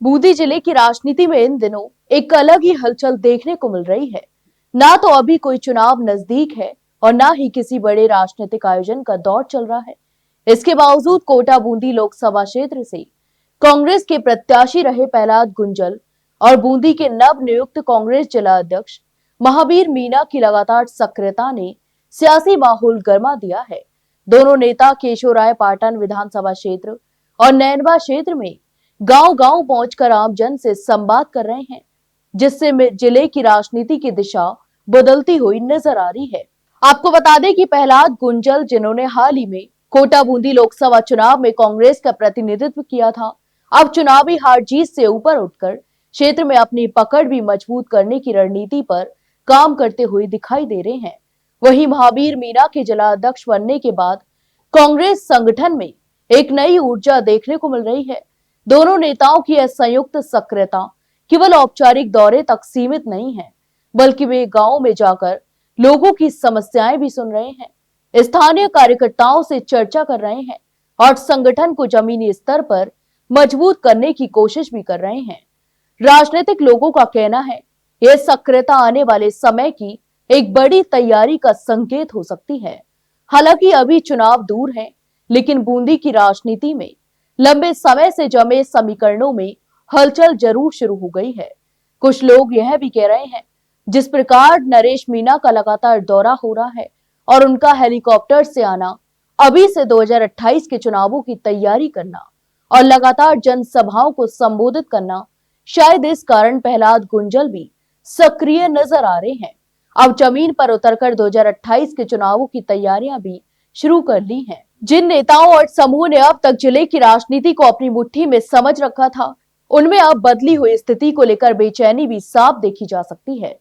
बूंदी जिले की राजनीति में इन दिनों एक अलग ही हलचल देखने को मिल रही है। ना तो अभी कोई चुनाव नजदीक है और ना ही किसी बड़े राजनीतिक आयोजन का दौर चल रहा है। इसके बावजूद कोटा बूंदी लोकसभा क्षेत्र से कांग्रेस के प्रत्याशी रहे प्रहलाद गुंजल और बूंदी के नव नियुक्त कांग्रेस जिला अध्यक्ष महावीर मीणा की लगातार सक्रियता ने सियासी माहौल गर्मा दिया है। दोनों नेता केशोराय पाटन विधानसभा क्षेत्र और नैनवा क्षेत्र में गांव-गांव पहुंचकर आम जन से संवाद कर रहे हैं, जिससे जिले की राजनीति की दिशा बदलती हुई नजर आ रही है। आपको बता दें कि प्रहलाद गुंजल, जिन्होंने हाल ही में कोटा बूंदी लोकसभा चुनाव में कांग्रेस का प्रतिनिधित्व किया था, अब चुनावी हार जीत से ऊपर उठकर क्षेत्र में अपनी पकड़ भी मजबूत करने की रणनीति पर काम करते हुए दिखाई दे रहे हैं। वहीं महावीर मीणा के जिला अध्यक्ष बनने के बाद कांग्रेस संगठन में एक नई ऊर्जा देखने को मिल रही है। दोनों नेताओं की यह संयुक्त सक्रियता केवल औपचारिक दौरे तक सीमित नहीं है, बल्कि वे गांव में जाकर लोगों की समस्याएं भी सुन रहे हैं, स्थानीय कार्यकर्ताओं से चर्चा कर रहे हैं और संगठन को जमीनी स्तर पर मजबूत करने की कोशिश भी कर रहे हैं। राजनीतिक लोगों का कहना है, यह सक्रियता आने वाले समय की एक बड़ी तैयारी का संकेत हो सकती है। हालांकि अभी चुनाव दूर है, लेकिन बूंदी की राजनीति में लंबे समय से जमे समीकरणों में हलचल जरूर शुरू हो गई है। कुछ लोग यह भी कह रहे हैं, जिस प्रकार नरेश मीणा का लगातार दौरा हो रहा है और उनका हेलीकॉप्टर से आना, अभी से 2028 के चुनावों की तैयारी करना और लगातार जनसभाओं को संबोधित करना, शायद इस कारण प्रहलाद गुंजल भी सक्रिय नजर आ रहे हैं। अब जमीन पर उतरकर 2028 के चुनावों की तैयारियां भी शुरू कर ली हैं। जिन नेताओं और समूह ने अब तक जिले की राजनीति को अपनी मुट्ठी में समझ रखा था, उनमें अब बदली हुई स्थिति को लेकर बेचैनी भी साफ देखी जा सकती है।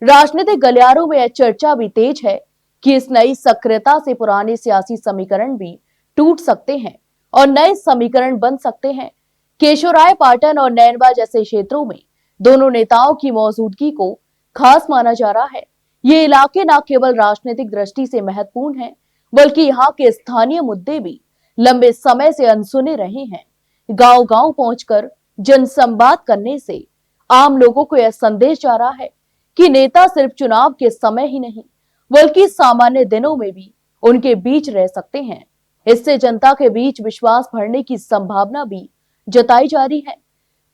राजनीतिक गलियारों में यह चर्चा भी तेज है कि इस नई सक्रियता से पुराने सियासी समीकरण भी टूट सकते हैं और नए समीकरण बन सकते हैं। केशोराय पाटन और नैनवा जैसे क्षेत्रों में दोनों नेताओं की मौजूदगी को खास माना जा रहा है। ये इलाके न केवल राजनीतिक दृष्टि से महत्वपूर्ण हैं, बल्कि यहाँ के स्थानीय मुद्दे भी लंबे समय से अनसुने रहे हैं। गांव-गांव पहुंचकर जनसंवाद करने से आम लोगों को यह संदेश जा रहा है कि नेता सिर्फ चुनाव के समय ही नहीं, बल्कि सामान्य दिनों में भी उनके बीच रह सकते हैं। इससे जनता के बीच विश्वास बढ़ने की संभावना भी जताई जा रही है।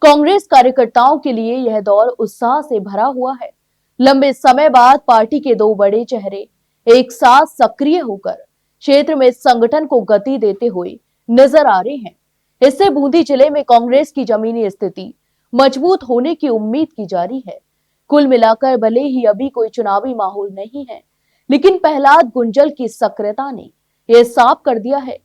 कांग्रेस कार्यकर्ताओं के लिए यह दौर उत्साह से भरा हुआ है। लंबे समय बाद पार्टी के दो बड़े चेहरे एक साथ सक्रिय होकर क्षेत्र में संगठन को गति देते हुए नजर आ रहे हैं। इससे बूंदी जिले में कांग्रेस की जमीनी स्थिति मजबूत होने की उम्मीद की जा रही है। कुल मिलाकर भले ही अभी कोई चुनावी माहौल नहीं है, लेकिन प्रहलाद गुंजल की सक्रियता ने यह साफ कर दिया है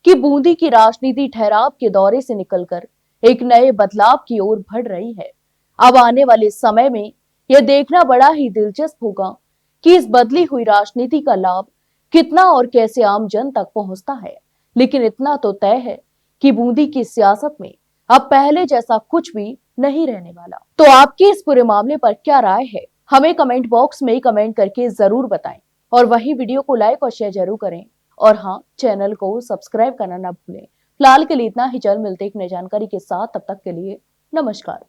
कि बूंदी की राजनीति ठहराव के दौरे से निकलकर एक नए बदलाव की ओर बढ़ रही है। अब आने वाले समय में यह देखना बड़ा ही दिलचस्प होगा कि इस बदली हुई राजनीति का लाभ कितना और कैसे आम जन तक पहुंचता है। लेकिन इतना तो तय है कि बूंदी की सियासत में अब पहले जैसा कुछ भी नहीं रहने वाला। तो आपकी इस पूरे मामले पर क्या राय है, हमें कमेंट बॉक्स में कमेंट करके जरूर बताएं और वही वीडियो को लाइक और शेयर जरूर करें। और हाँ, चैनल को सब्सक्राइब करना ना भूलें। फिलहाल के लिए इतना ही, जल्द मिलते एक नई जानकारी के साथ। तब तक के लिए नमस्कार।